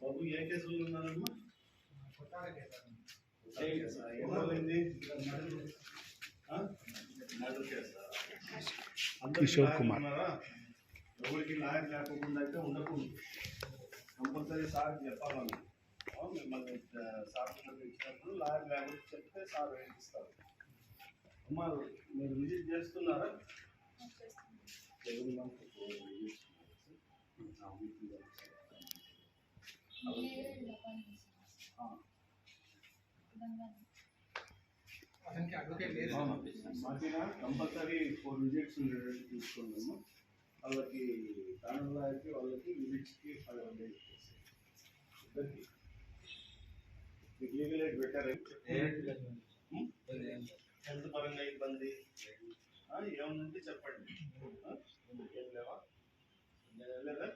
బాబు ఏ కేసులు ఉన్నారమ్మా? ఏమైంది? కిషోర్ కుమార్. ఎవరికి లాయర్ లేకుండా అయితే ఉండకూడదు. కంపల్సరీ సార్ చెప్పాలన్నా మిమ్మల్ని సార్ ఇచ్చినప్పుడు లాయర్ లేకపోతే చెప్తే సార్ వేయిస్తారు. అమ్మా మీరు విజిట్ చేస్తున్నారా? మాకినా కంపల్సరీ 4 విజిట్స్ ఉండేటట్టు చూసుకున్నాము. వాళ్ళకి దానిలో అయితే వాళ్ళకి విజిట్స్కి 500 ఇద్దరికి మీకు లీగల్ ఎయిడ్ పెట్టారు. హెల్త్ పరంగా ఇబ్బంది ఏముందంటే చెప్పండి. ఏం లేవా లేదా?